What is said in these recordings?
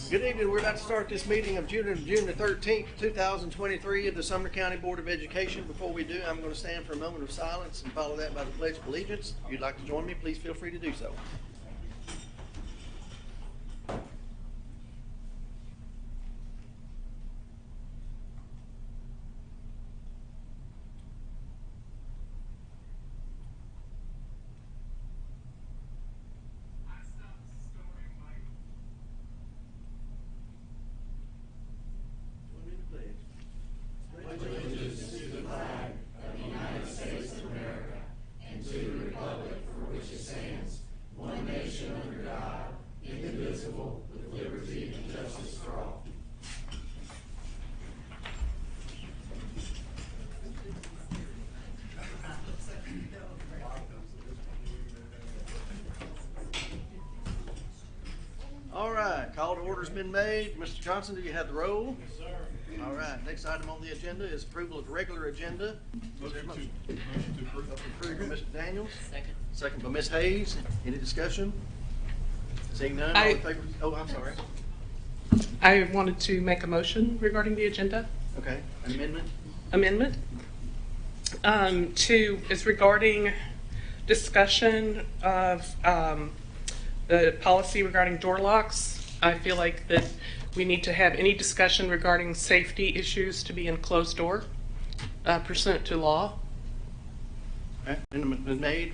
Good evening. We're about to start this meeting of June the 13th, 2023 of the Sumner County Board of Education. Before we do, I'm going to stand for a moment of silence and follow that by the Pledge of Allegiance. If you'd like to join me, please feel free to do so. All right, call to order's been made. Mr. Johnson, do you have the roll? Yes, sir. All right, next item on the agenda is approval of the regular agenda. Motion to approve. Approved by Mr. Daniels. Second. Second by Ms. Hayes. Any discussion? Seeing none, all in favor? Oh, I'm sorry. I wanted to make a motion regarding the agenda Okay, an amendment? amendment. Is regarding discussion of the policy regarding door locks. I feel like that we need to have any discussion regarding safety issues to be in closed door pursuant to law. Okay, amendment been made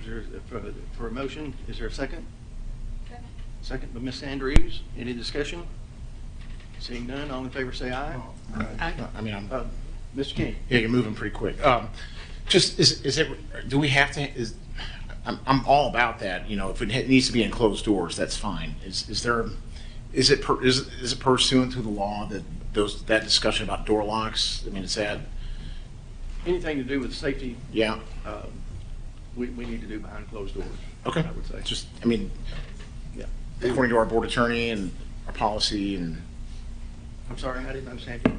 for a motion. Is there a second? Second by Ms. Andrews. Any discussion? Seeing none, all in favor say aye. Aye. I mean, Mr. King. yeah, you're moving pretty quick. Just is it? Do we have to? I'm all about that. You know, if it needs to be in closed doors, that's fine. Is it pursuant to the law that that discussion about door locks? I mean, is that Anything to do with safety, yeah? we need to do behind closed doors. Okay. I would say. Just I mean, Yeah. according to our board attorney and our policy and. I'm sorry, I didn't understand you.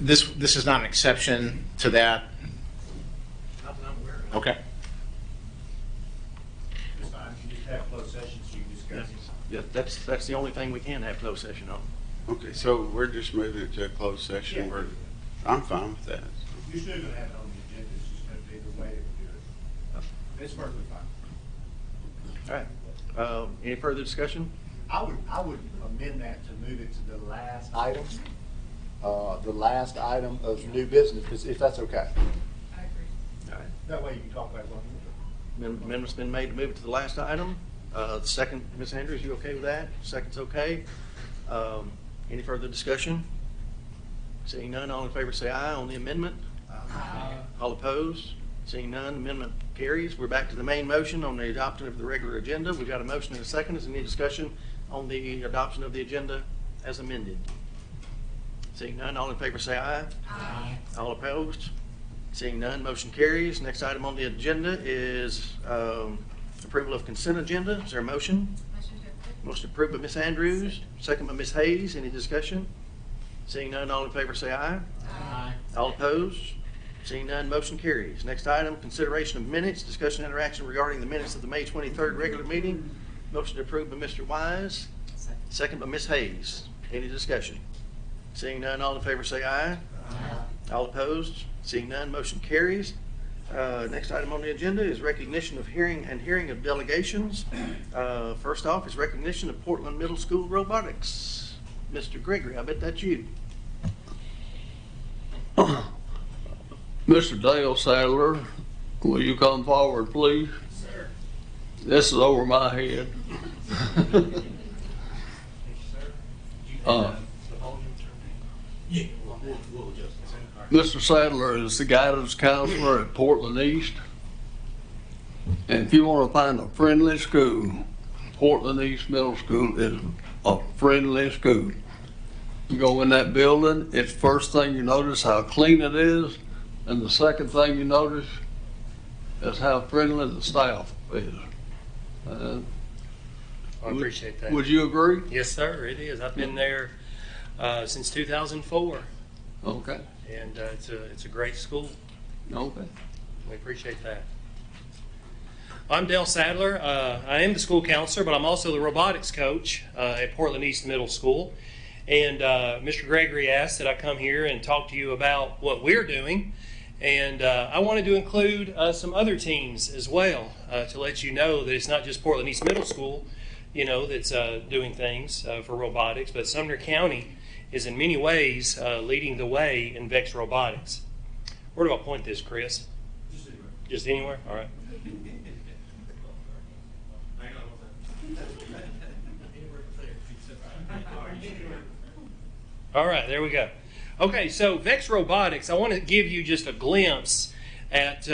This is not an exception to that. Not that I'm aware of. Okay. This time, you just have closed session, so you can discuss it. Yeah, that's the only thing we can have closed session on. Okay, so we're just moving it to a closed session. Yeah. I'm fine with that. You're still gonna have it on the agenda, it's just gonna be the way that we do it. It's perfectly fine. All right. Any further discussion? I would amend that to move it to the last item, of new business, if that's okay. All right. That way you can talk about it. Amendment's been made to move it to the last item. Second, Ms. Andrews, you okay with that? Second's okay. Any further discussion? Seeing none, all in favor say aye on the amendment. Aye. All opposed? Seeing none, amendment carries. We're back to the main motion on the adoption of the regular agenda. We've got a motion and a second. Is there any discussion on the adoption of the agenda as amended? Seeing none, all in favor say aye. Aye. All opposed? Seeing none, motion carries. Next item on the agenda is approval of consent agenda. Is there a motion? Motion approved by Ms. Andrews, second by Ms. Hayes. Any discussion? Seeing none, all in favor say aye. Aye. All opposed? Seeing none, motion carries. Next item, consideration of minutes, discussion and interaction regarding the minutes of the May 23rd regular meeting. Motion approved by Mr. Wise, second by Ms. Hayes. Any discussion? Seeing none, all in favor say aye. Aye. All opposed? Seeing none, motion carries. Next item on the agenda is recognition of hearing of delegations. First off is recognition of Portland Middle School robotics. Mr. Gregory, I bet that's you. Mr. Dale Sadler, will you come forward, please? Sir. This is over my head. Mr. Sadler is the guidance counselor at Portland East. And if you want to find a friendly school, Portland East Middle School is a friendly school. You go in that building, it's first thing you notice how clean it is, and the second thing you notice is how friendly the staff is. I appreciate that. Would you agree? Yes, sir, it is. I've been there since 2004, Okay. and it's a great school. Okay. We appreciate that. I'm Dale Sadler. I am the school counselor, but I'm also the robotics coach at Portland East Middle School. And Mr. Gregory asked that I come here and talk to you about what we're doing. And I wanted to include some other teams as well to let you know that it's not just Portland East Middle School, that's doing things for robotics, but Sumner County is in many ways leading the way in VEX robotics. Where do I point this, Chris? Just anywhere? All right. All right, there we go. Okay, so VEX Robotics, I want to give you just a glimpse at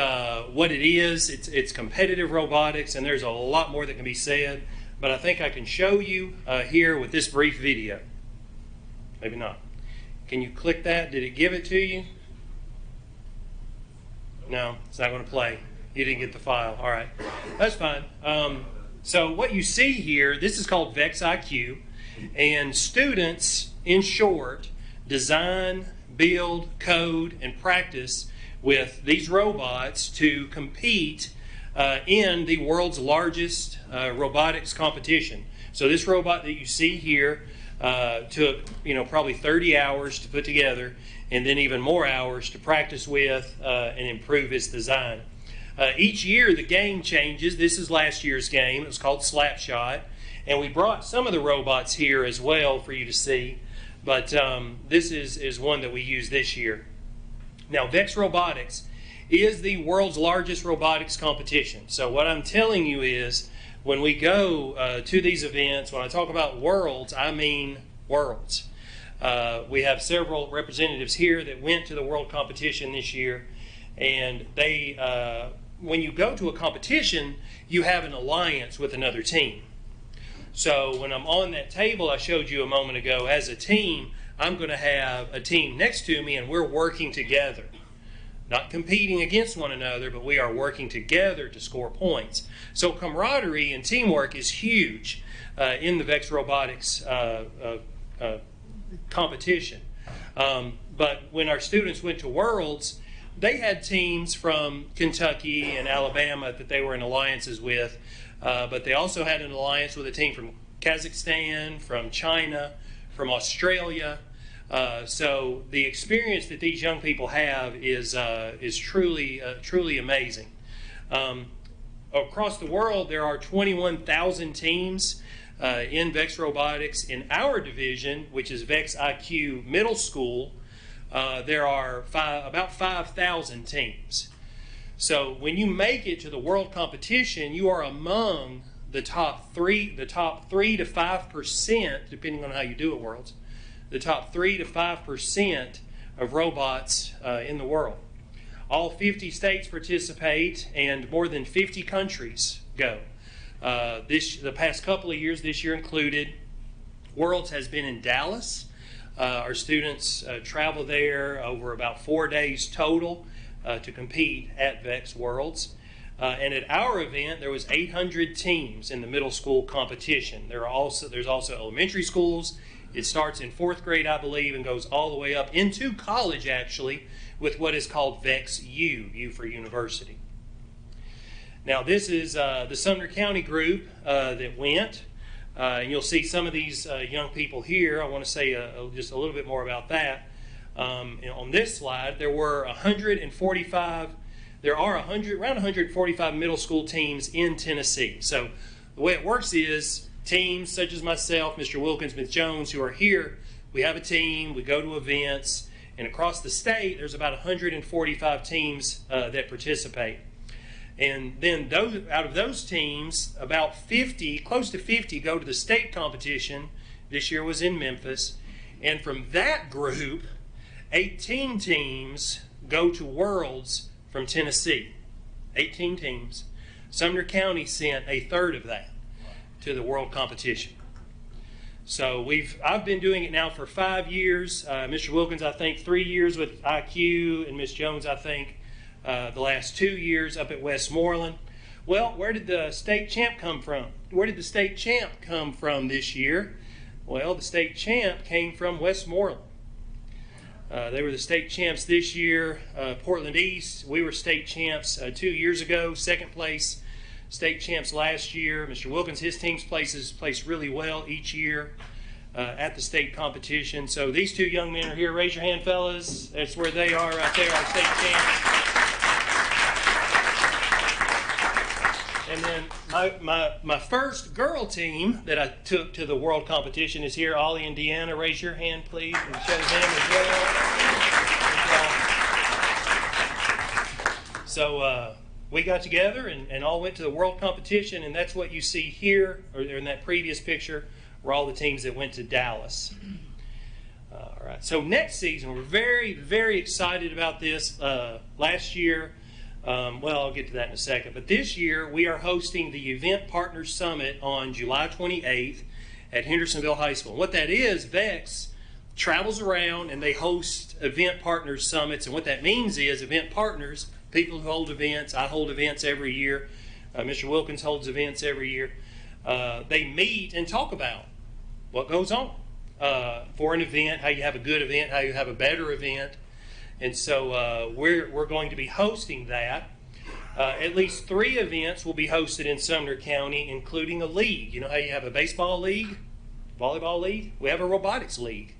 what it is. It's competitive robotics, and there's a lot more that can be said, but I think I can show you here with this brief video. Maybe not. Can you click that? Did it give it to you? No, it's not going to play. You didn't get the file. All right, that's fine. So what you see here, this is called VEX IQ, and students, in short, design, build, code, and practice with these robots to compete in the world's largest robotics competition. So this robot that you see here took probably 30 hours to put together, and then even more hours to practice with and improve its design. Each year the game changes. This is last year's game. It was called Slapshot, and we brought some of the robots here as well for you to see, but this is one that we use this year. Now, VEX Robotics is the world's largest robotics competition. So what I'm telling you is, when we go to these events, when I talk about worlds, I mean worlds. We have several representatives here that went to the world competition this year, and they, when you go to a competition, you have an alliance with another team. So when I'm on that table I showed you a moment ago, as a team, I'm going to have a team next to me, and we're working together. Not competing against one another, but we are working together to score points. So camaraderie and teamwork is huge in the VEX Robotics competition. But when our students went to Worlds, they had teams from Kentucky and Alabama that they were in alliances with, but they also had an alliance with a team from Kazakhstan, from China, from Australia. So the experience that these young people have is truly amazing. Across the world, there are 21,000 teams in VEX Robotics. In our division, which is VEX IQ Middle School, there are about 5,000 teams. So when you make it to the world competition, you are among the top 3 to 5%, depending on how you do it, Worlds, the top 3 to 5% of robots in the world. All 50 states participate, and more than 50 countries go. The past couple of years, this year included, Worlds has been in Dallas. Our students travel there over about 4 days total to compete at VEX Worlds. And at our event, there was 800 teams in the middle school competition. There's also elementary schools. It starts in 4th grade, I believe, and goes all the way up into college, actually, with what is called VEX U, U for University. Now, this is the Sumner County group that went. And you'll see some of these young people here. I want to say just a little bit more about that. On this slide, there are around 145 middle school teams in Tennessee. So the way it works is teams such as myself, Mr. Wilkins, Ms. Jones, who are here, we have a team, we go to events, and across the state, there's about 145 teams that participate. And then out of those teams, about 50, close to 50, go to the state competition. This year was in Memphis. And from that group, 18 teams go to Worlds from Tennessee. 18 teams. Sumner County sent a third of that to the world competition. So I've been doing it now for 5 years. Mr. Wilkins, I think 3 years with IQ, and Ms. Jones, I think the last 2 years up at Westmoreland. Well, where did the state champ come from? Where did the state champ come from this year? Well, the state champ came from Westmoreland. They were the state champs this year. Portland East, we were state champs 2 years ago, second place. state champs last year. Mr. Wilkins, his team's place really well each year at the state competition. So these two young men are here. Raise your hand, fellas. That's where they are right there, our state champs. And then my first girl team that I took to the world competition is here. Ollie and Deanna, raise your hand, please, and show them as well. So we got together and all went to the world competition, and that's what you see here, or in that previous picture, were all the teams that went to Dallas. All right. So next season, we're very, very excited about this. Last year, well, I'll get to that in a second. But this year, we are hosting the Event Partners Summit on July 28th at Hendersonville High School. And what that is, VEX travels around and they host Event Partners Summits. And what that means is event partners, people who hold events. I hold events every year. Mr. Wilkins holds events every year. They meet and talk about what goes on for an event, how you have a good event, how you have a better event. And so we're going to be hosting that. At least 3 events will be hosted in Sumner County, including a league. You know how you have a baseball league, volleyball league? We have a robotics league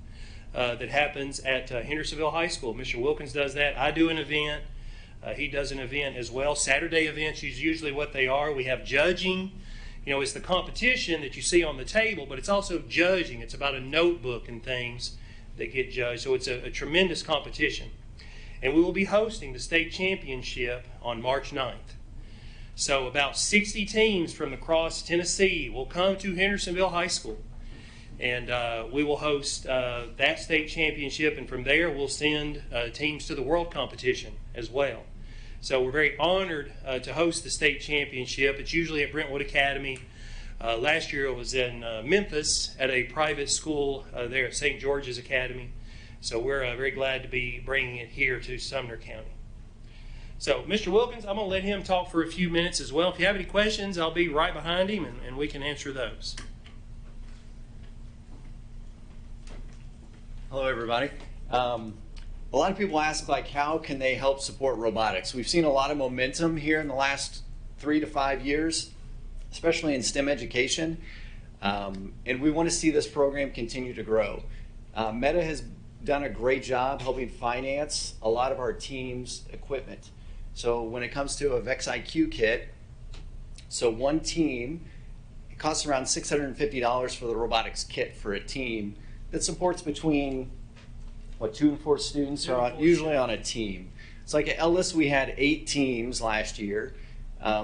that happens at Hendersonville High School. Mr. Wilkins does that. I do an event. He does an event as well. Saturday events is usually what they are. We have judging. You know, it's the competition that you see on the table, but it's also judging. It's about a notebook and things that get judged. So it's a tremendous competition. And we will be hosting the state championship on March 9th. So about 60 teams from across Tennessee will come to Hendersonville High School. And we will host that state championship. And from there, we'll send teams to the world competition as well. So we're very honored to host the state championship. It's usually at Brentwood Academy. Last year it was in Memphis at a private school there at St. George's Academy. So we're very glad to be bringing it here to Sumner County. So Mr. Wilkins, I'm going to let him talk for a few minutes as well. If you have any questions, I'll be right behind him and we can answer those. Hello, everybody. A lot of people ask, like, how can they help support robotics? We've seen a lot of momentum here in the last 3 to 5 years, especially in STEM education, and we want to see this program continue to grow. Meta has done a great job helping finance a lot of our team's equipment. So when it comes to a VEX IQ kit, so one team, it costs around $650 for the robotics kit for a team that supports between 2 and 4 students are usually on a team. It's like at Ellis, we had 8 teams last year.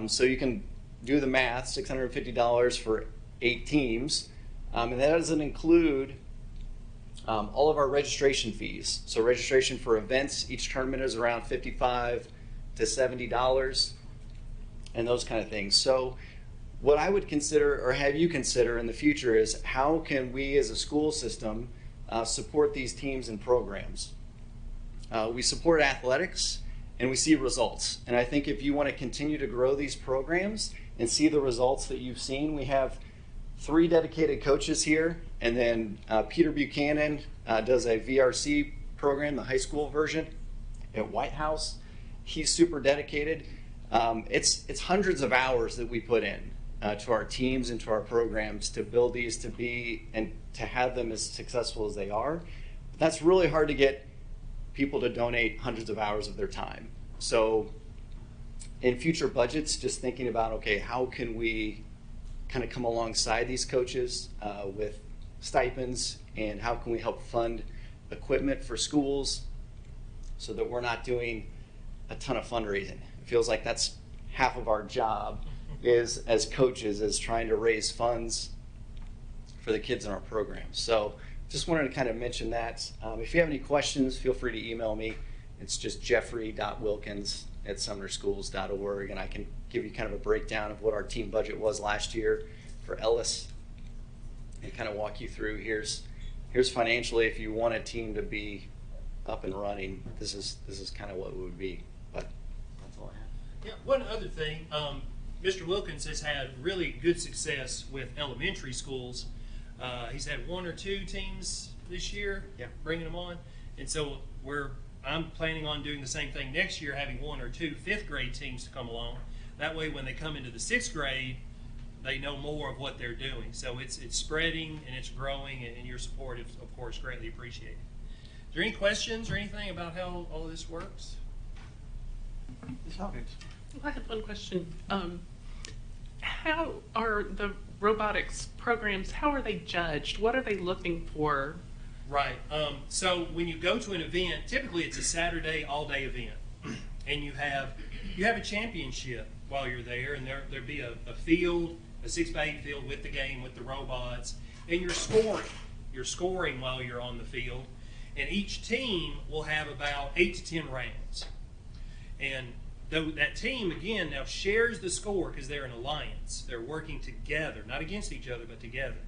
So you can do the math, $650 for 8 teams. And that doesn't include all of our registration fees. So registration for events, each tournament is around $55 to $70 and those kind of things. So what I would consider, or have you consider in the future, is how can we as a school system support these teams and programs. We support athletics and we see results. And I think if you want to continue to grow these programs and see the results that you've seen, we have 3 dedicated coaches here. And then Peter Buchanan does a VRC program, the high school version at White House. He's super dedicated. It's hundreds of hours that we put in to our teams and to our programs to build these to be and to have them as successful as they are. But that's really hard to get people to donate hundreds of hours of their time. So in future budgets, just thinking about, okay, how can we kind of come alongside these coaches with stipends, and how can we help fund equipment for schools so that we're not doing a ton of fundraising. It feels like that's half of our job is as coaches, is trying to raise funds for the kids in our program. So just wanted to kind of mention that. If you have any questions, feel free to email me. It's just jeffrey.wilkins@sumnerschools.org, and I can give you kind of a breakdown of what our team budget was last year for Ellis and kind of walk you through here's financially, if you want a team to be up and running, this is kind of what it would be. But that's all I have. Yeah, one other thing, Mr. Wilkins has had really good success with elementary schools. He's had 1 or 2 teams this year, bringing them on, and so I'm planning on doing the same thing next year, having 1 or 2 5th grade teams to come along. That way, when they come into the 6th grade, they know more of what they're doing. So it's spreading and it's growing, and your support is, of course, greatly appreciated. Is there any questions or anything about how all of this works? Ms. Hawkins? I have one question. How are the robotics programs, how are they judged? What are they looking for? Right. So when you go to an event, typically it's a Saturday all-day event, and you have a championship while you're there, and there'd be a field, a 6x8 field with the game, with the robots, and you're scoring. You're scoring while you're on the field, and each team will have about 8 to 10 rounds. And though that team, again, now shares the score because they're an alliance. They're working together, not against each other, but together.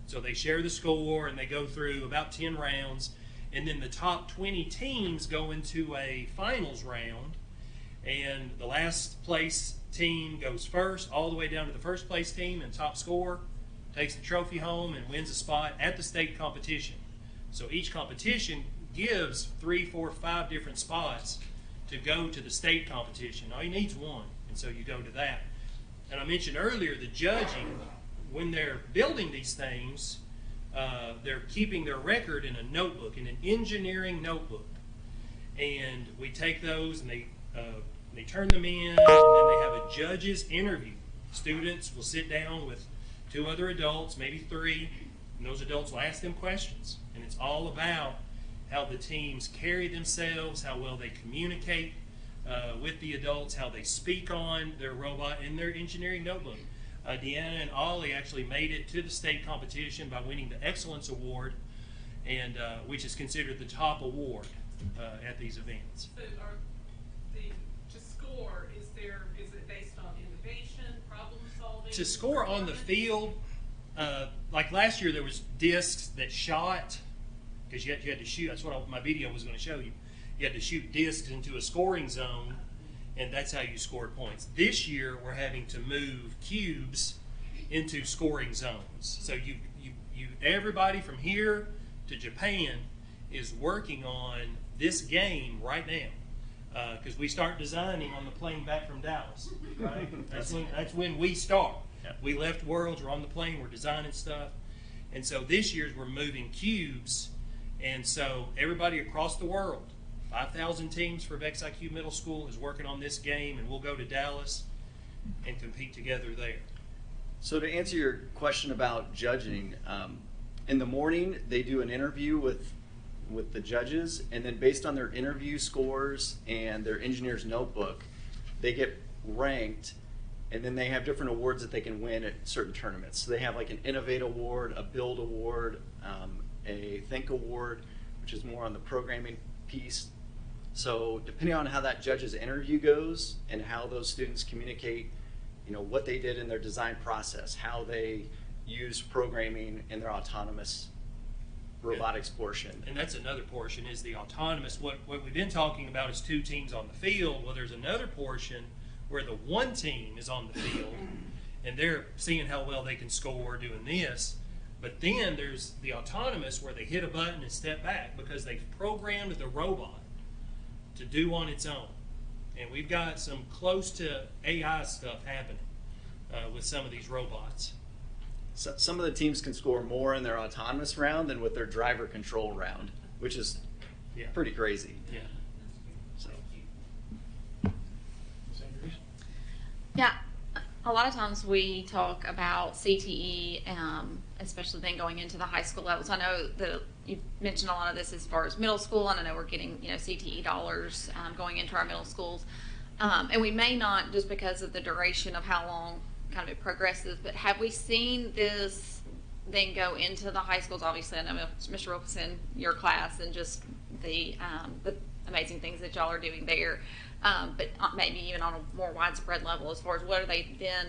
So they share the score, and they go through about 10 rounds, and then the top 20 teams go into a finals round, and the last place team goes first, all the way down to the first place team, and top scorer takes the trophy home and wins a spot at the state competition. So each competition gives 3, 4, 5 different spots to go to the state competition. All you need is one, and so you go to that. And I mentioned earlier the judging, when they're building these things, they're keeping their record in a notebook, in an engineering notebook. And we take those and they turn them in, and then they have a judge's interview. Students will sit down with 2 other adults, maybe 3, and those adults will ask them questions. And it's all about how the teams carry themselves, how well they communicate with the adults, how they speak on their robot in their engineering notebook. Deanna and Ollie actually made it to the state competition by winning the Excellence Award, and which is considered the top award at these events. So to score, is it based on innovation, problem solving? To score on the field, like last year there was discs that shot, because you had to shoot. That's what my video was going to show you. You had to shoot discs into a scoring zone, and that's how you scored points. This year we're having to move cubes into scoring zones. So everybody from here to Japan is working on this game right now, because we start designing on the plane back from Dallas. Right? That's when we start. Yeah. We left Worlds, we're on the plane, we're designing stuff, and so this year's we're moving cubes, and so everybody across the world, 5,000 teams for VexIQ Middle School is working on this game, and we'll go to Dallas and compete together there. So to answer your question about judging, in the morning they do an interview with the judges, and then based on their interview scores and their engineer's notebook, they get ranked, and then they have different awards that they can win at certain tournaments. So they have like an Innovate Award, a Build Award, a Think Award, which is more on the programming piece. So depending on how that judge's interview goes and how those students communicate, what they did in their design process, how they use programming in their autonomous robotics portion. And that's another portion, is the autonomous. What we've been talking about is 2 teams on the field. Well, there's another portion where the 1 team is on the field, and they're seeing how well they can score doing this. But then there's the autonomous, where they hit a button and step back because they've programmed the robot to do on its own. And we've got some close to AI stuff happening with some of these robots. So some of the teams can score more in their autonomous round than with their driver control round, which is Yeah. pretty crazy. Yeah. So. Ms. Andrews? Yeah, a lot of times we talk about CTE, especially then going into the high school levels. I know that you mentioned a lot of this as far as middle school, and I know we're getting CTE dollars going into our middle schools, and we may not, just because of the duration of how long kind of it progresses. But have we seen this then go into the high schools? Obviously, I know Mr. Wilkinson, your class, and just the amazing things that y'all are doing there. But maybe even on a more widespread level, as far as what are they then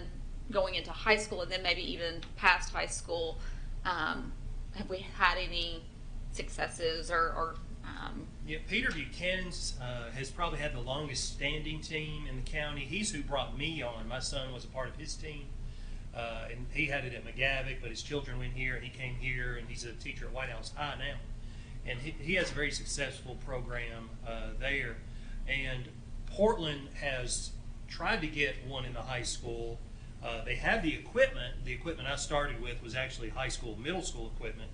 going into high school, and then maybe even past high school. Have we had any successes or Yeah, Peter Buchanan has probably had the longest standing team in the county. He's who brought me on. My son was a part of his team, and he had it at McGavick, but his children went here, and he came here, and he's a teacher at White House High now. And he has a very successful program there. And Portland has tried to get one in the high school. They have the equipment. The equipment I started with was actually high school, middle school equipment,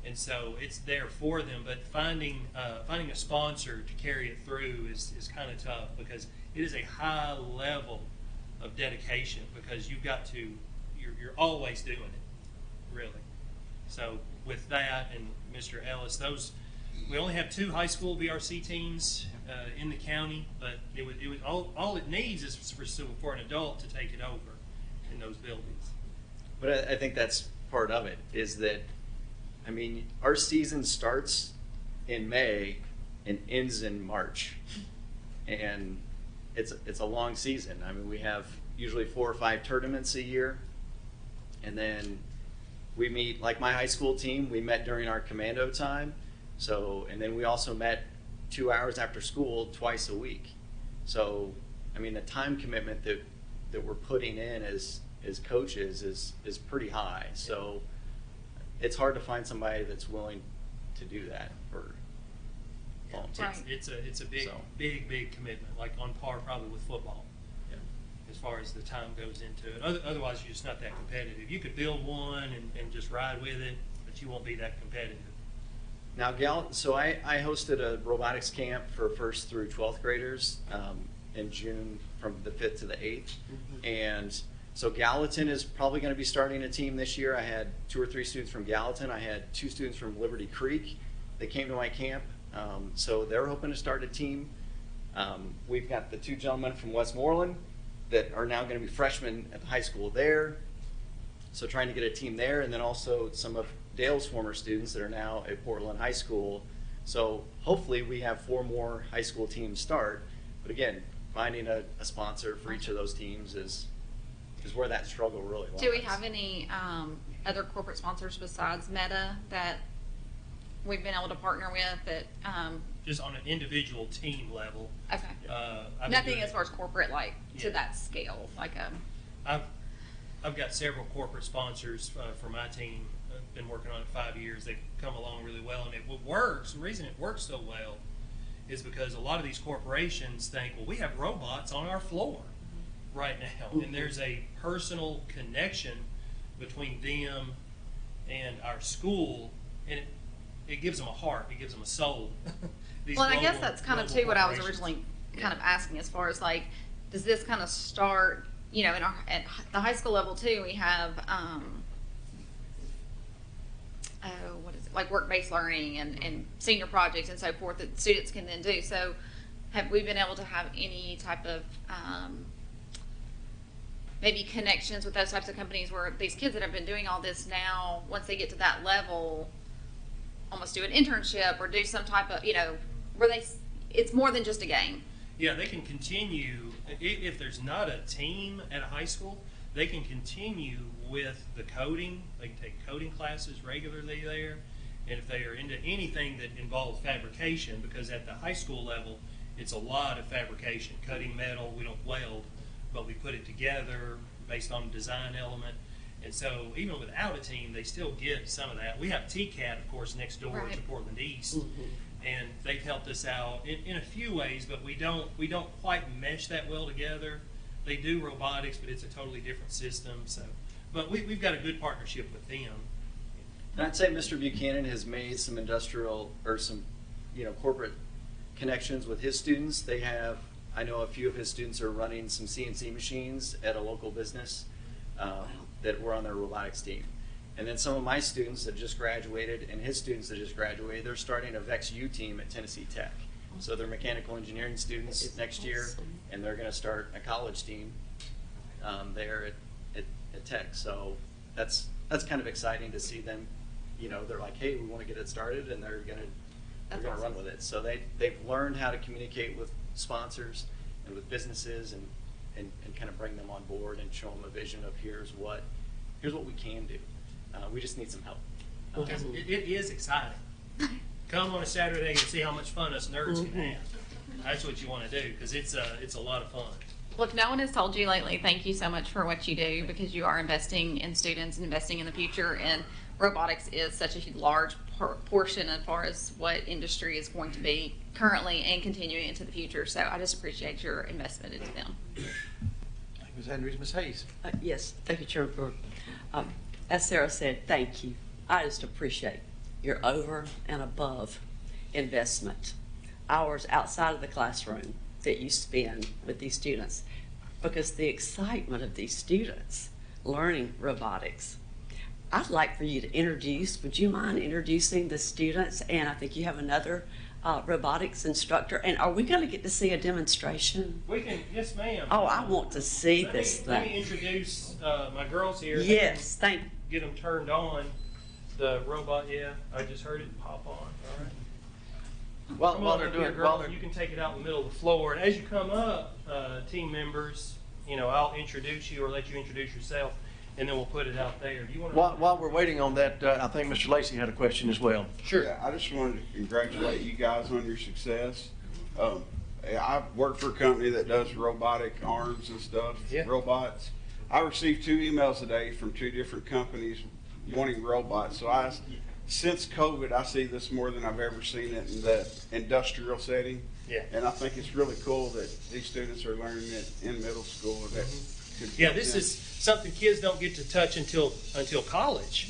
and so it's there for them. But finding a sponsor to carry it through is kind of tough, because it is a high level of dedication, because you've got to, you're always doing it, really. So with that and Mr. Ellis, we only have 2 high school VRC teams in the county, but it would all it needs is for an adult to take it over in those buildings. But I think that's part of it, is that, I mean, our season starts in May and ends in March. And it's a long season. I mean, we have usually 4 or 5 tournaments a year. And then we meet, like my high school team, we met during our commando time. So, and then we also met 2 hours after school twice a week. So, I mean, the time commitment that we're putting in as coaches is pretty high. So it's hard to find somebody that's willing to do that for volunteers. It's a big commitment, like on par probably with football. Yeah. As far as the time goes into it. Otherwise, you're just not that competitive. You could build one and just ride with it, but you won't be that competitive. Now, so I hosted a robotics camp for 1st through 12th graders in June from the 5th to the 8th. Mm-hmm. And so Gallatin is probably going to be starting a team this year. I had 2 or 3 students from Gallatin. I had 2 students from Liberty Creek. They came to my camp. So they're hoping to start a team. We've got the 2 gentlemen from Westmoreland that are now going to be freshmen at the high school there. So trying to get a team there, and then also some of Dale's former students that are now at Portland High School. So hopefully we have 4 more high school teams start. But again, finding a sponsor for each of those teams is where that struggle really lies. Do we have any other corporate sponsors besides Meta that we've been able to partner with that? Just on an individual team level. Okay. I've been Nothing doing as it- far as corporate, like to Yeah. that scale, like I've got several corporate sponsors for my team. I've been working on it 5 years. They've come along really well, and it works. The reason it works so well is because a lot of these corporations think, well, we have robots on our floor right now, and there's a personal connection between them and our school, and it gives them a heart. It gives them a soul. These Well, and I guess global- that's kind of global too what I was corporations. originally kind of asking, as far as like, does this kind of start, you know, at the high school level too, we have, what is it, like work-based learning and senior projects and so forth that students can then do. So have we been able to have any type of, maybe connections with those types of companies where these kids that have been doing all this now, once they get to that level, almost do an internship or do some type of, you know, where it's more than just a game. Yeah, they can continue, if there's not a team at a high school, they can continue with the coding. They can take coding classes regularly there. And if they are into anything that involves fabrication, because at the high school level, it's a lot of fabrication. Cutting metal, we don't weld, but we put it together based on a design element. And so even without a team, they still get some of that. We have TCAT, of course, next door Right. to Portland East. And they've helped us out in a few ways, but we don't quite mesh that well together. They do robotics, but it's a totally different system. So, but we've got a good partnership with them. And I'd say Mr. Buchanan has made some industrial or some, corporate connections with his students. They have, I know a few of his students are running some CNC machines at a local business that were on their robotics team. And then some of my students that just graduated and his students that just graduated, they're starting a VEX-U team at Tennessee Tech. So they're mechanical engineering students next year, and they're going to start a college team there at Tech. So that's kind of exciting to see them. They're like, hey, we want to get it started, and they're going to run with it. So they've learned how to communicate with sponsors and with businesses and kind of bring them on board and show them a vision of here's what we can do. We just need some help. It is exciting. Come on a Saturday and see how much fun us nerds can have. That's what you want to do, because it's a lot of fun. Well, if no one has told you lately, thank you so much for what you do, because you are investing in students and investing in the future, and robotics is such a large portion as far as what industry is going to be currently and continuing into the future. So I just appreciate your investment into them. Thank you, Ms. Andrews. Ms. Hayes? Yes, thank you, Chairman Brewer. As Sarah said, thank you. I just appreciate your over and above investment, hours outside of the classroom that you spend with these students, because the excitement of these students learning robotics. I'd like for you to introduce, would you mind introducing the students? And I think you have another robotics instructor. And are we going to get to see a demonstration? We can, yes, ma'am. Oh, I want to see this Let me thing. introduce my girls here. Yes, thank you. Get them turned on. The robot, yeah, I just heard it pop on. All right. While Come while on they're up here, doing, girls. while they're, You can take it out in the middle of the floor. And as you come up, team members, I'll introduce you or let you introduce yourself, and then we'll put it out there. Do you want to? While we're waiting on that, I think Mr. Lacy had a question as well. Yeah, I just wanted to congratulate you guys on your success. I work for a company that does robotic arms and stuff, Yeah. robots. I received 2 emails a day from 2 different companies wanting robots. So since COVID, I see this more than I've ever seen it in the industrial setting. Yeah. And I think it's really cool that these students are learning it in middle school. That could Yeah, help this them. is something kids don't get to touch until college.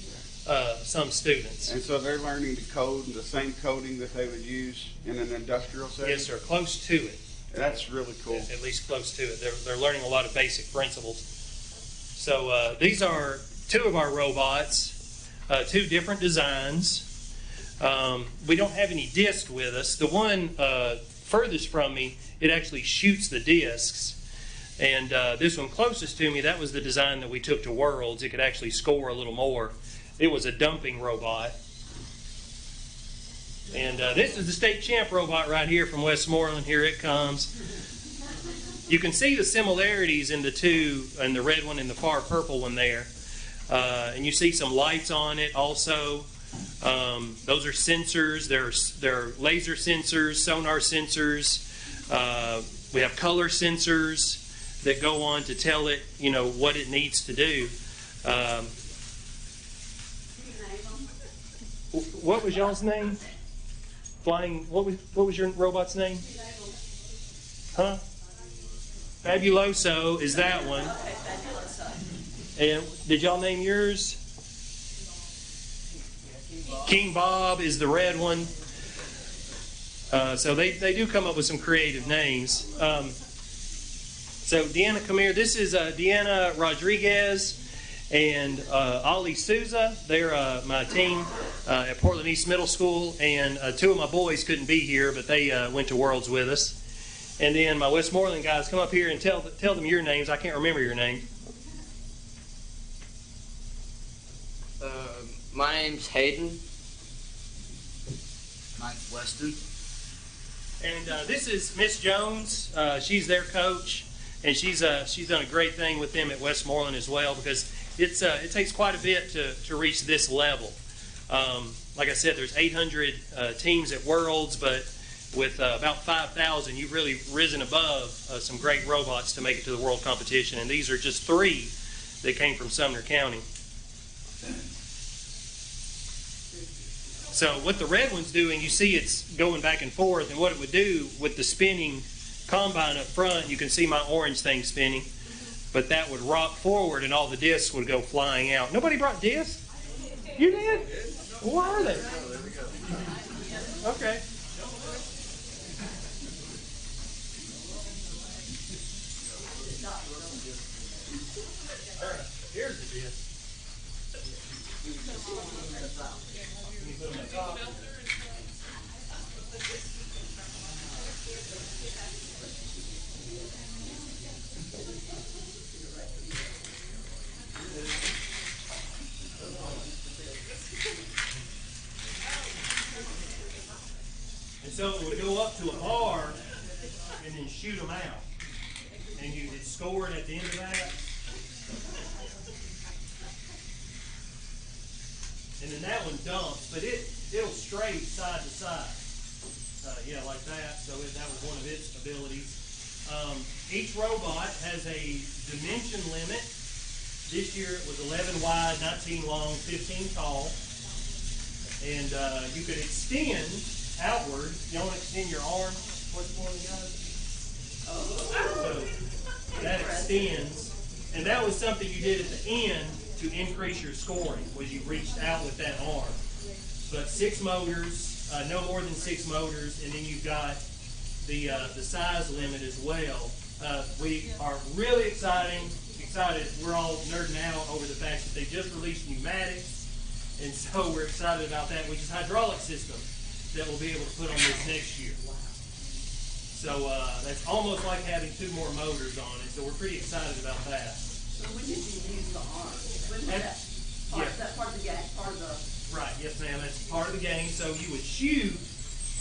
Some students. And so they're learning to code the same coding that they would use in an industrial setting. Yes, sir. Close to it. That's really cool. At least close to it. They're learning a lot of basic principles. So these are 2 of our robots, 2 different designs. We don't have any disc with us. The one furthest from me, it actually shoots the discs. And this one closest to me, that was the design that we took to Worlds. It could actually score a little more. It was a dumping robot. And this is the state champ robot right here from Westmoreland. Here it comes. You can see the similarities in the 2, and the red one and the far purple one there. And you see some lights on it also. Those are sensors. They're laser sensors, sonar sensors. We have color sensors that go on to tell it, what it needs to do. What was y'all's name? Flying. What was your robot's name? Huh? Fabuloso is that one. And did y'all name yours? King Bob is the red one. So they do come up with some creative names. So Deanna, come here. This is Deanna Rodriguez and Ollie Souza. They're my team at Portland East Middle School, and 2 of my boys couldn't be here, but they went to Worlds with us. And then my Westmoreland guys, come up here and tell them your names. I can't remember your name. My name's Hayden. Mine's Weston. And this is Miss Jones. She's their coach, and she's done a great thing with them at Westmoreland as well, because it takes quite a bit to reach this level. Like I said, there's 800 teams at Worlds, but with about 5,000, you've really risen above some great robots to make it to the world competition. And these are just 3 that came from Sumner County. So what the red one's doing, you see it's going back and forth, and what it would do with the spinning combine up front, you can see my orange thing spinning, but that would rock forward and all the discs would go flying out. Nobody brought discs? You did? Why are they? Okay. All right, here's the disc. And so it would go up to a bar and then shoot them out. And you would score it at the end of that. And then that one dumps, but it'll stray side to side. Yeah, like that. So that was one of its abilities. Each robot has a dimension limit. This year it was 11 wide, 19 long, 15 tall. And you could extend outward. You want to extend your arm? What's one, guys? So that extends, and that was something you did at the end to increase your scoring, was you reached out with that arm. But 6 motors, no more than 6 motors, and then you've got the size limit as well. We are really excited. We're all nerding out over the fact that they just released pneumatics, and so we're excited about that, which is hydraulic system that we'll be able to put on this next year. So that's almost like having 2 more motors on it, so we're pretty excited about that. So when did you use the arm? When was that? Yeah. That part of the game, part of the... Right, yes ma'am, that's part of the game. So you would shoot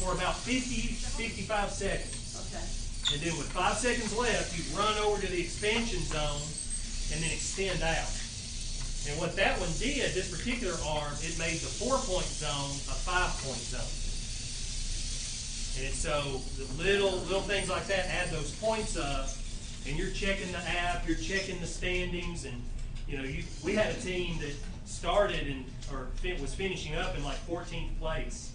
for about 50, 55 seconds. Okay. And then with 5 seconds left, you'd run over to the expansion zone and then extend out. And what that one did, this particular arm, it made the 4-point zone a 5-point zone. And so the little things like that add those points up, and you're checking the app, you're checking the standings, and we had a team that started was finishing up in like 14th place.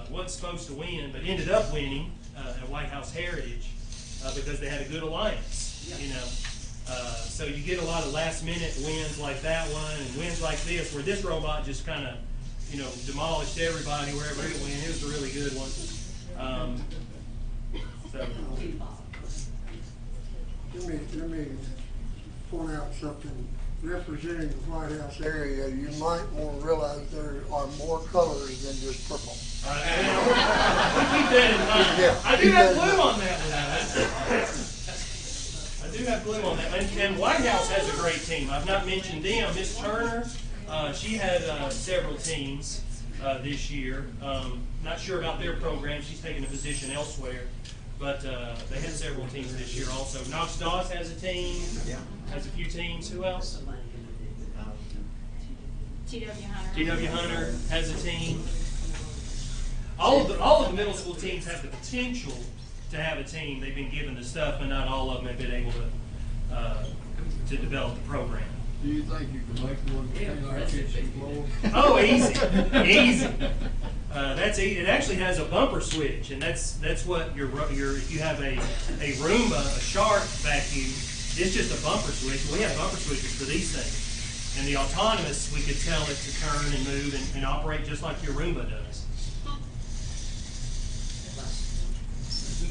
Wasn't supposed to win, but ended up winning at White House Heritage because they had a good alliance. So you get a lot of last-minute wins like that one, and wins like this, where this robot just kind of demolished everybody wherever it went. It was a really good one. Let me point out something. Representing the White House area, you might want to realize there are more colors than just purple. We keep that in mind. Yeah, I do have blue on that one. I do have blue on that. And White House has a great team. I've not mentioned them. Miss Turner, she had several teams this year. Not sure about their program. She's taking a position elsewhere. But they had several teams this year also. Knox Dawes has a team. Yeah. Has a few teams. Who else? T.W. Hunter. T.W. Hunter has a team. All of the middle school teams have the potential to have a team. They've been given the stuff, but not all of them have been able to develop the program. Do you think you can make one on our kitchen floor? Oh, easy, easy. That's easy. It actually has a bumper switch, and that's what your if you have a Roomba, a Shark vacuum, it's just a bumper switch. We have bumper switches for these things, and the autonomous, we could tell it to turn and move and operate just like your Roomba does.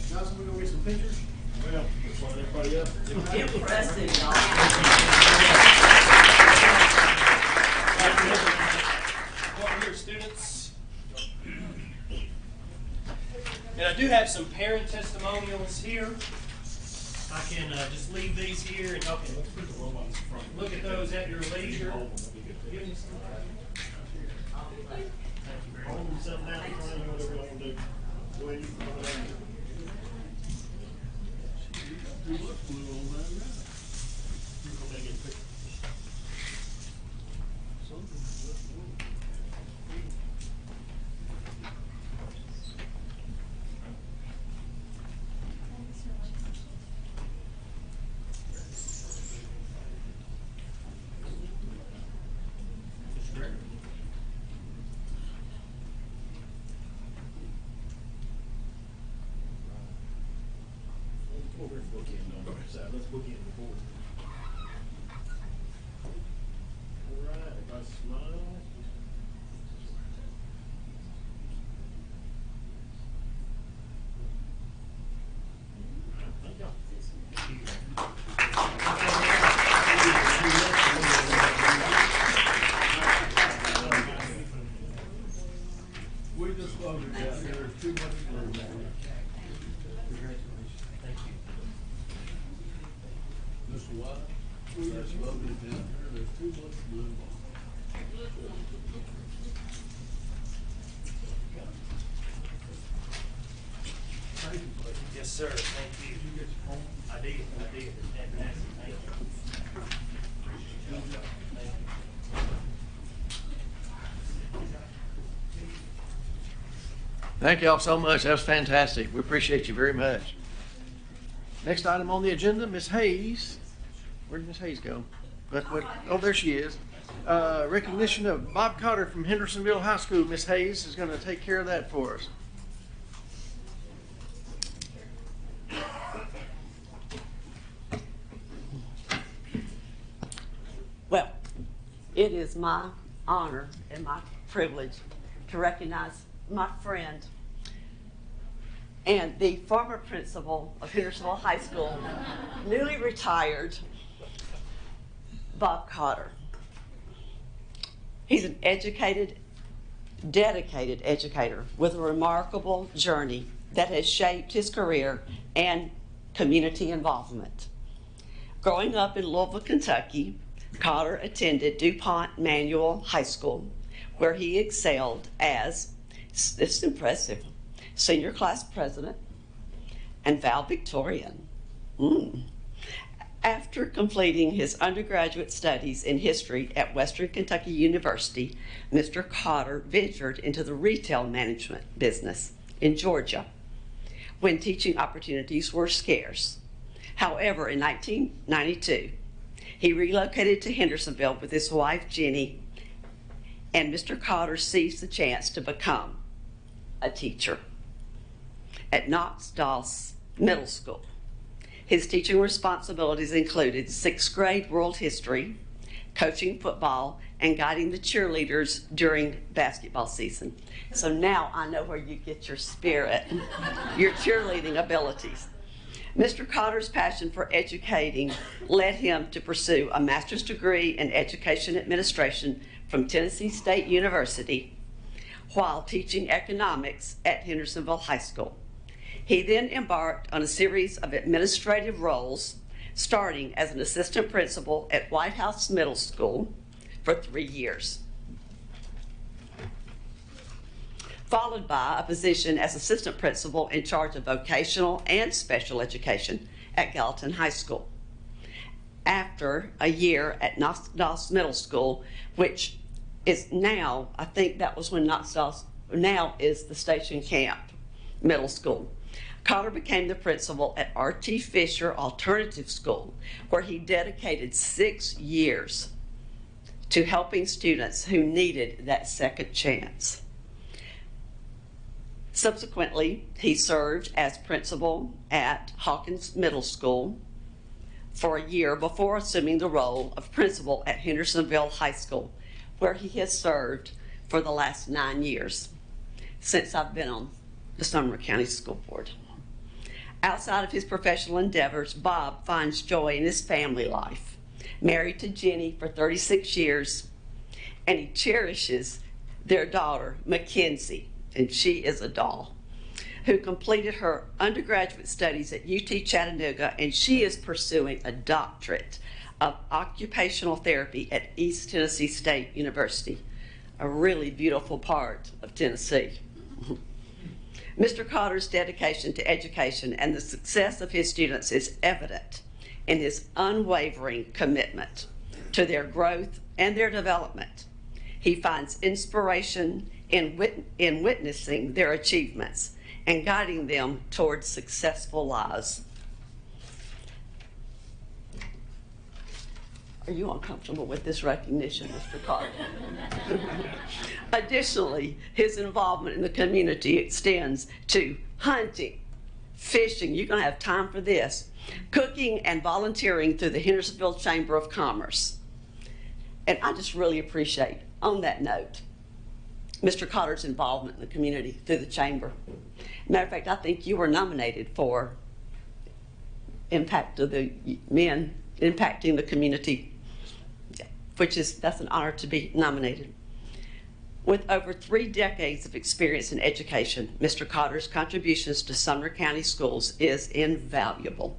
Johnson, we gonna get some pictures? Well, just line everybody up. Impressive, y'all. Welcome here, students. And I do have some parent testimonials here. I can just leave these here and okay, let's put the robots in front. Look at those at your leisure. Give me some. Thank you very much. Hold yourself down in front of you, whatever you want to do. Go ahead, you can go ahead. You look blue on that now. Go ahead and get a picture. Let's bookend the board. All right, if I smile. Thank y'all. We just voted down here, there's too much room. Mr. White, we just voted down here, there's too much room. Thank you, buddy. Yes, sir. Thank you. Did you get your phone? I did. Fantastic. Thank you. Good job. Thank you. Thank y'all so much. That was fantastic. We appreciate you very much. Next item on the agenda, Ms. Hayes. Where did Ms. Hayes go? Oh, there she is. Recognition of Bob Cotter from Hendersonville High School. Ms. Hayes is going to take care of that for us. Well, it is my honor and my privilege to recognize my friend and the former principal of Hendersonville High School, newly retired, Bob Cotter. He's an educated, dedicated educator with a remarkable journey that has shaped his career and community involvement. Growing up in Louisville, Kentucky, Cotter attended DuPont Manual High School, where he excelled as, this is impressive, senior class president and valedictorian. After completing his undergraduate studies in history at Western Kentucky University, Mr. Cotter ventured into the retail management business in Georgia when teaching opportunities were scarce. However, in 1992, he relocated to Hendersonville with his wife, Jenny, and Mr. Cotter seized the chance to become a teacher at Knox Doss Middle School. His teaching responsibilities included 6th grade world history, coaching football, and guiding the cheerleaders during basketball season. So now I know where you get your spirit, your cheerleading abilities. Mr. Cotter's passion for educating led him to pursue a master's degree in education administration from Tennessee State University while teaching economics at Hendersonville High School. He then embarked on a series of administrative roles, starting as an assistant principal at White House Middle School for 3 years, followed by a position as assistant principal in charge of vocational and special education at Gallatin High School. After a year at Knox Doss Middle School, which is now, I think that was when Knox Doss now is the Station Camp Middle School, Cotter became the principal at R.T. Fisher Alternative School, where he dedicated 6 years to helping students who needed that second chance. Subsequently, he served as principal at Hawkins Middle School for a year before assuming the role of principal at Hendersonville High School, where he has served for the last 9 years since I've been on the Sonoma County School Board. Outside of his professional endeavors, Bob finds joy in his family life. Married to Jenny for 36 years, and he cherishes their daughter, Mackenzie, and she is a doll, who completed her undergraduate studies at UT Chattanooga, and she is pursuing a doctorate of occupational therapy at East Tennessee State University, a really beautiful part of Tennessee. Mr. Cotter's dedication to education and the success of his students is evident in his unwavering commitment to their growth and their development. He finds inspiration in witnessing their achievements and guiding them towards successful lives. Are you uncomfortable with this recognition, Mr. Cotter? Additionally, his involvement in the community extends to hunting, fishing, you're going to have time for this, cooking, and volunteering through the Hendersonville Chamber of Commerce. And I just really appreciate, on that note, Mr. Cotter's involvement in the community through the Chamber. Matter of fact, I think you were nominated for Impact of the Men Impacting the Community, that's an honor to be nominated. With over 3 decades of experience in education, Mr. Cotter's contributions to Sumner County schools is invaluable.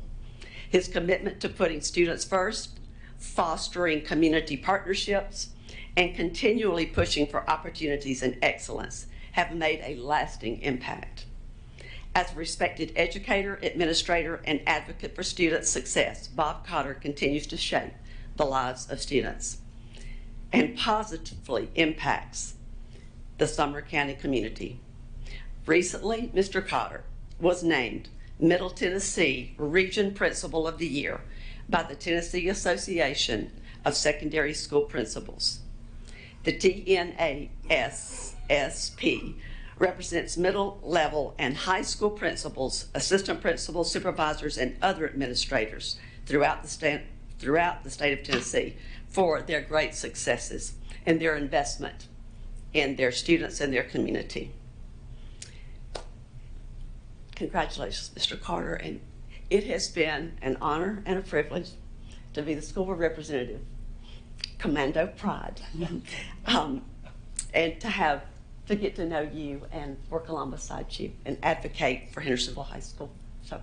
His commitment to putting students first, fostering community partnerships, and continually pushing for opportunities and excellence have made a lasting impact. As a respected educator, administrator, and advocate for student success, Bob Cotter continues to shape the lives of students and positively impacts the Sumner County community. Recently, Mr. Cotter was named Middle Tennessee Region Principal of the Year by the Tennessee Association of Secondary School Principals. The TNASSP represents middle level and high school principals, assistant principals, supervisors, and other administrators throughout the state of Tennessee for their great successes and their investment in their students and their community. Congratulations, Mr. Carter, and it has been an honor and a privilege to be the school board representative, Commando Pride, and to get to know you and work alongside you and advocate for Hendersonville High School. So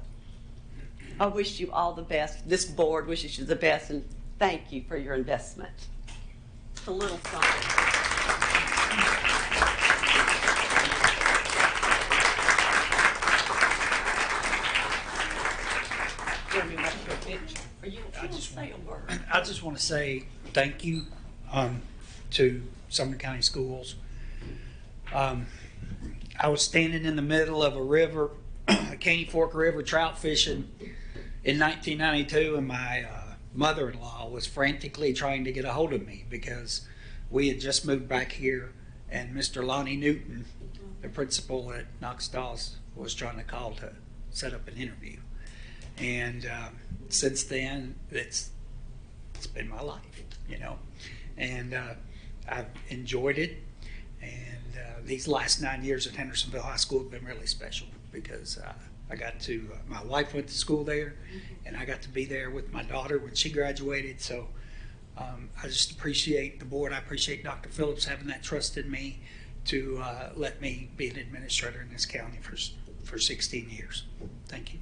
I wish you all the best. This board wishes you the best, and thank you for your investment. It's a little song. I just want to say thank you to Sumner County Schools. I was standing in the middle of a river, Caney Fork River, trout fishing in 1992, and my mother-in-law was frantically trying to get a hold of me because we had just moved back here, and Mr. Lonnie Newton, the principal at Knox Dawes, was trying to call to set up an interview. And since then, it's been my life, you know, and I've enjoyed it. And these last 9 years at Hendersonville High School have been really special because I got to, my wife went to school there, and I got to be there with my daughter when she graduated. So I just appreciate the board. I appreciate Dr. Phillips having that trust in me to let me be an administrator in this county for 16 years. Thank you.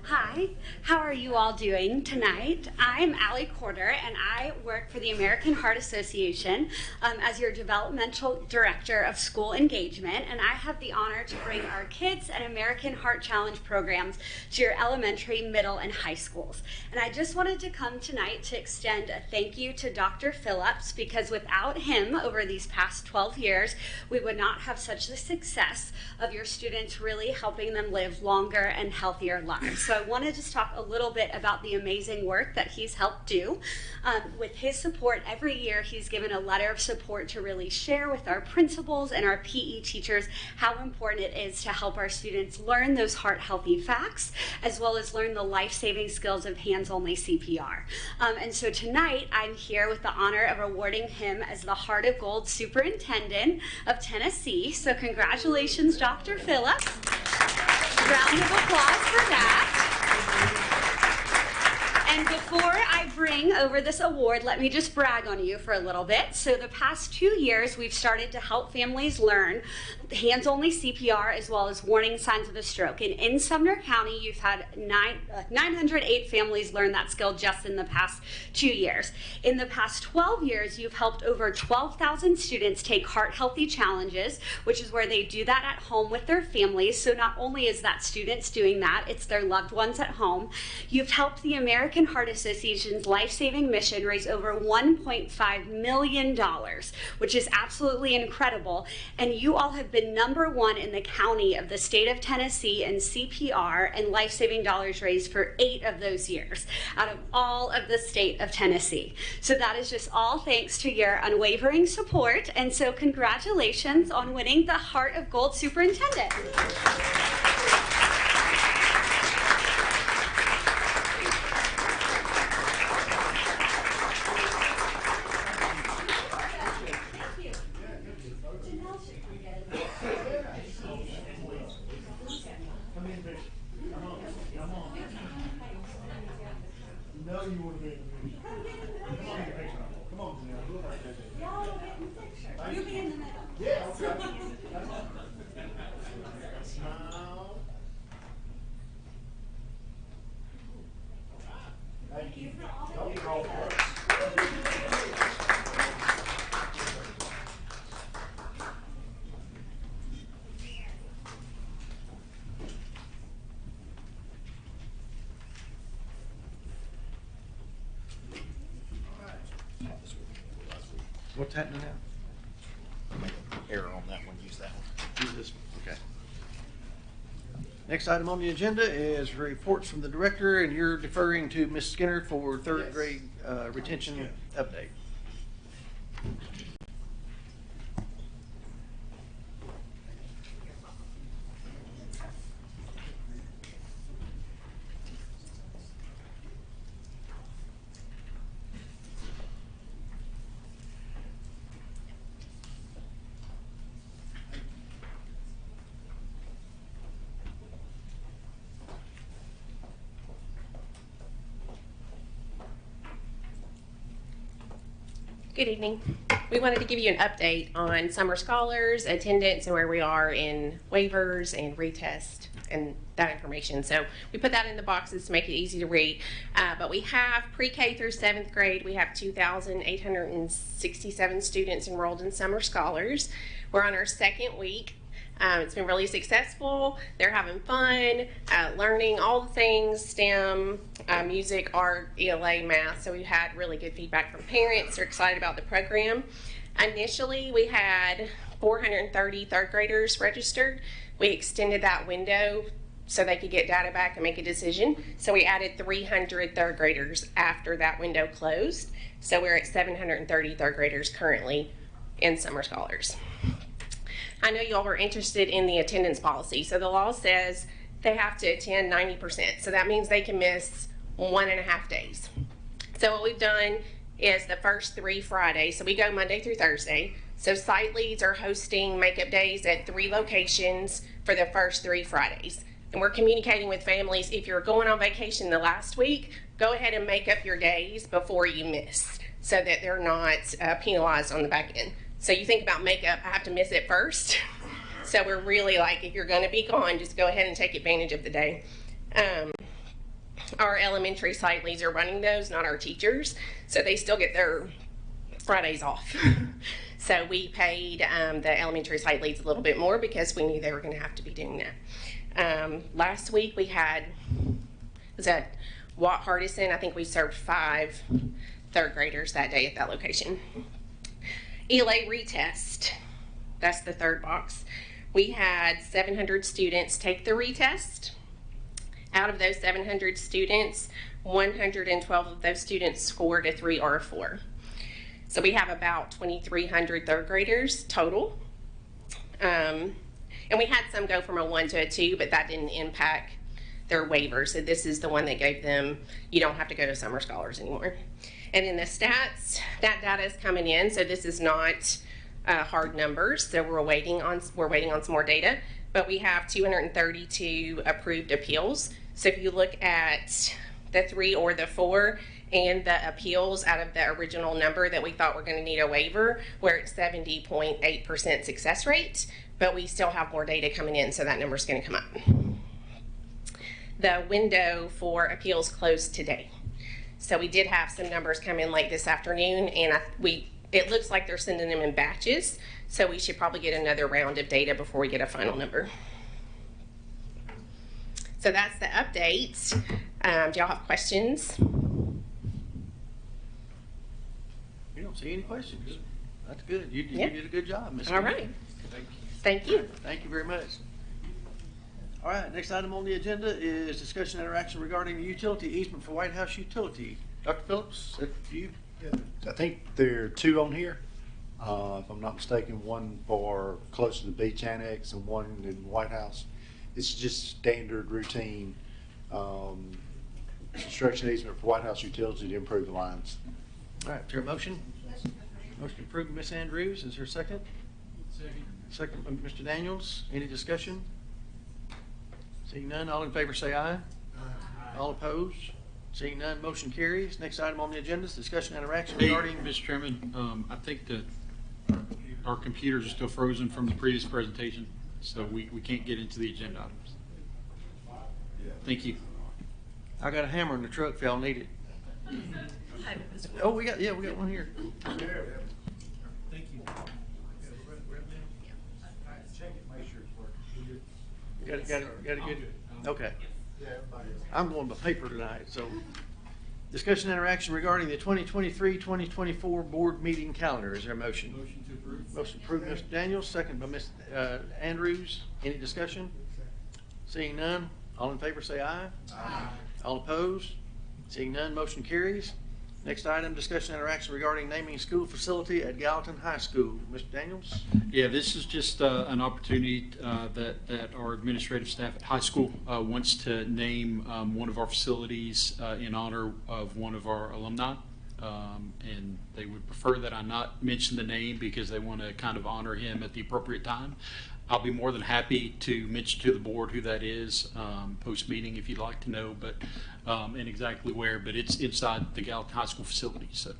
Hi, how are you all doing tonight? I'm Allie Corder, and I work for the American Heart Association as your developmental director of school engagement, and I have the honor to bring our Kids and American Heart Challenge programs to your elementary, middle, and high schools. And I just wanted to come tonight to extend a thank you to Dr. Phillips, because without him over these past 12 years, we would not have such the success of your students really helping them live longer and healthier lives. So I want to just talk a little bit about the amazing work that he's helped do. With his support, every year he's given a letter of support to really share with our principals and our PE teachers how important it is to help our students learn those heart-healthy facts, as well as learn the life-saving skills of hands-only CPR. And so tonight, I'm here with the honor of awarding him as the Heart of Gold Superintendent of Tennessee. So congratulations, Dr. Phillips. Round of applause for that. And before I bring over this award, let me just brag on you for a little bit. So the past 2 years, we've started to help families learn hands-only CPR as well as warning signs of a stroke. And in Sumner County, you've had 908 families learn that skill just in the past 2 years. In the past 12 years, you've helped over 12,000 students take heart healthy challenges, which is where they do that at home with their families. So not only is that students doing that, it's their loved ones at home. You've helped the American Heart Association's life-saving mission raised over $1.5 million, which is absolutely incredible. And you all have been #1 in the county of the state of Tennessee in CPR and life-saving dollars raised for 8 of those years out of all of the state of Tennessee. So that is just all thanks to your unwavering support. And so congratulations on winning the Heart of Gold Superintendent. No, you want to be in the picture. Come on, get a picture. Come on, Janelle. Y'all will get in the picture. You be in the middle. Yeah, okay. Smile. Thank you for all that. What's happening now? Error on that one, use that one. Use this one, okay. Next item on the agenda is reports from the director, and you're deferring to Ms. Skinner for third grade retention update. Good evening. We wanted to give you an update on summer scholars, attendance, and where we are in waivers and retest and that information. So we put that in the boxes to make it easy to read. But we have pre-K through 7th grade, we have 2,867 students enrolled in summer scholars. We're on our 2nd week. It's been really successful. They're having fun, learning all the things, STEM, music, art, ELA, math. So we had really good feedback from parents. They're excited about the program. Initially, we had 430 third graders registered. We extended that window so they could get data back and make a decision. So we added 300 third graders after that window closed. So we're at 730 third graders currently in summer scholars. I know you all were interested in the attendance policy. So the law says they have to attend 90%. So that means they can miss 1.5 days. So what we've done is the first 3 Fridays. So we go Monday through Thursday. So site leads are hosting makeup days at 3 locations for the first 3 Fridays. And we're communicating with families, if you're going on vacation the last week, go ahead and make up your days before you miss so that they're not penalized on the back end. So you think about makeup, I have to miss it first. So we're really like, if you're going to be gone, just go ahead and take advantage of the day. Our elementary site leads are running those, not our teachers. So they still get their Fridays off. So we paid the elementary site leads a little bit more because we knew they were going to have to be doing that. Last week we had, was at Watt Hardison, I think we served 5 third graders that day at that location. ELA retest, that's the 3rd box. We had 700 students take the retest. Out of those 700 students, 112 of those students scored a 3 or a 4. So we have about 2,300 third graders total. And we had some go from a 1 to a 2, but that didn't impact their waiver. So this is the one that gave them, you don't have to go to summer scholars anymore. And in the stats, that data is coming in. So this is not hard numbers. So we're waiting on some more data. But we have 232 approved appeals. So if you look at the 3 or the 4 and the appeals out of the original number that we thought were going to need a waiver, we're at 70.8% success rate. But we still have more data coming in, so that number is going to come up. The window for appeals closed today. So we did have some numbers come in late this afternoon, and it looks like they're sending them in batches, so we should probably get another round of data before we get a final number. So that's the update. Do y'all have questions? don't see any questions. That's good. You Yeah. did a good job, Ms. All Smith. right. Thank you. Thank you very much. All right, next item on the agenda is discussion and interaction regarding the utility easement for White House Utility. Dr. Phillips, is that you? I think there are two on here, if I'm not mistaken, one for close to the beach annex and one in White House. It's just standard routine, construction easement for White House Utility to improve the lines. All right, is there a motion? Motion approved by Ms. Andrews. Is there a second? Second by Mr. Daniels. Any discussion? Seeing none, all in favor say aye. All opposed? Seeing none, motion carries. Next item on the agenda is discussion and interaction Hey, regarding. Mr. Chairman, I think that our computers are still frozen from the previous presentation, so we can't get into the agenda items. Thank you. I got a hammer in the truck if y'all need it. Oh, we got one here. Thank you. Check it, make sure it's working. Got it good? Okay. I'm going by paper tonight, so. Discussion and interaction regarding the 2023-2024 board meeting calendar. Is there a motion? Motion to approve. Motion approved, Mr. Daniels, second by Ms. Andrews. Any discussion? Seeing none, all in favor say aye. Aye. All opposed? Seeing none, motion carries. Next item, discussion and interaction regarding naming school facility at Gallatin High School. Mr. Daniels? Yeah, this is just an opportunity that our administrative staff at high school wants to name one of our facilities in honor of one of our alumni. And they would prefer that I not mention the name because they want to kind of honor him at the appropriate time. I'll be more than happy to mention to the board who that is post-meeting if you'd like to know, but and exactly where, but it's inside the Gallatin High School facility. So,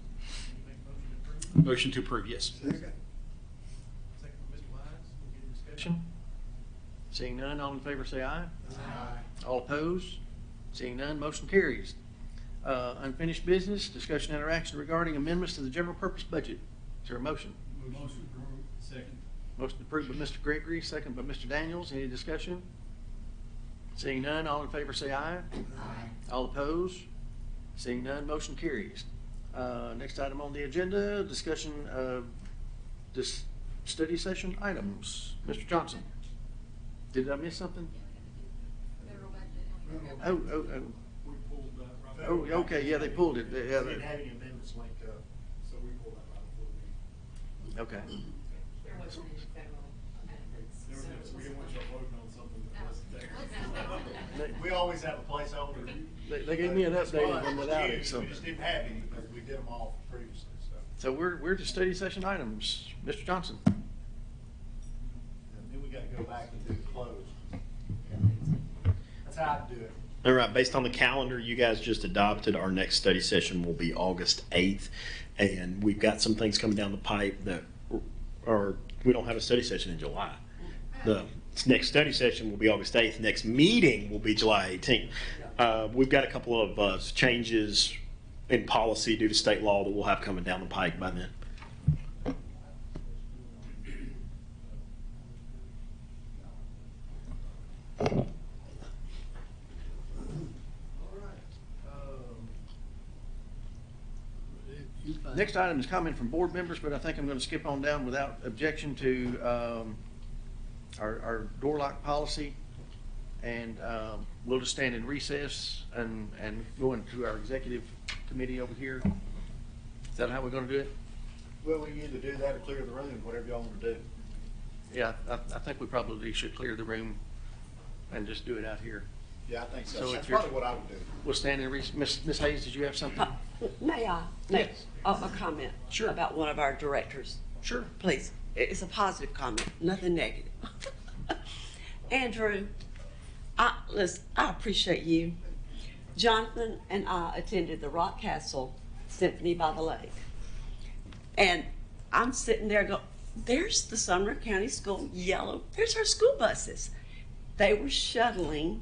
motion to approve, yes. Discussion? Seeing none, all in favor say aye. Aye. All opposed? Seeing none, motion carries. Unfinished business, discussion and interaction regarding amendments to the general purpose budget. Is there a motion? Motion approved. Second. Motion approved by Mr. Gregory, second by Mr. Daniels. Any discussion? Seeing none, all in favor say aye. Aye. All opposed? Seeing none, motion carries. Next item on the agenda, discussion of this study session items. Mr. Johnson, did I miss something? Oh, okay, yeah, they pulled it. We didn't have any amendments linked up, so we pulled that right before the meeting. Okay. We didn't want you voting on something that wasn't there. We always have a placeholder. They gave me an updated one without it, so. We just didn't have any because we did them all previously, so. So we're to study session items. Mr. Johnson. And then we gotta go back and do the close. That's how I do it. All right, based on the calendar you guys just adopted, our next study session will be August 8th. And we've got some things coming down the pipe that are, we don't have a study session in July. The next study session will be August 8th. Next meeting will be July 18th. We've got a couple of changes in policy due to state law that we'll have coming down the pike by then. Next item is comment from board members, but I think I'm going to skip on down without objection to our door lock policy. And we'll just stand in recess and go into our executive committee over here. Is that how we're going to do it? Well, we can either do that or clear the room, whatever y'all want to do. Yeah, I think we probably should clear the room and just do it out here. Yeah, I think so. So That's if you're- probably what I would do. We'll stand in recess. Ms. Hayes, did you have something? May I make Yes. a comment about one of our directors? Sure. Please. It's a positive comment, nothing negative. Andrew, listen, I appreciate you. Jonathan and I attended the Rockcastle Symphony by the Lake. And I'm sitting there going, there's the Sumner County School yellow. There's our school buses. They were shuttling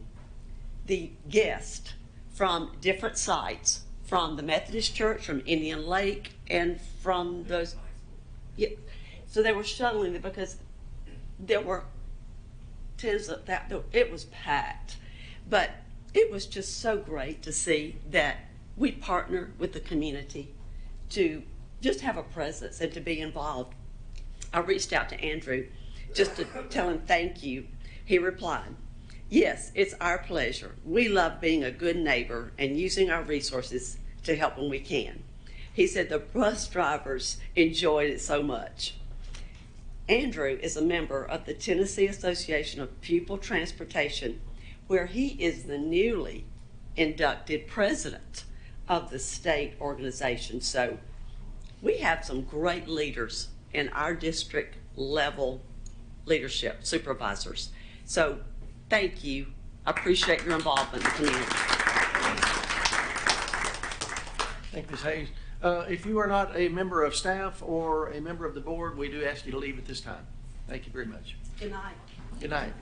the guests from different sites, from the Methodist Church, from Indian Lake, and from those. Yeah. So they were shuttling them because there were tens of that. It was packed. But it was just so great to see that we partner with the community to just have a presence and to be involved. I reached out to Andrew just to tell him thank you. He replied, "Yes, it's our pleasure. We love being a good neighbor and using our resources to help when we can." He said the bus drivers enjoyed it so much. Andrew is a member of the Tennessee Association of Pupil Transportation, where he is the newly inducted president of the state organization. So we have some great leaders in our district level leadership, supervisors. So thank you. I appreciate your involvement in the community. Thank you, Ms. Hayes. If you are not a member of staff or a member of the board, we do ask you to leave at this time. Thank you very much. Good night. Good night.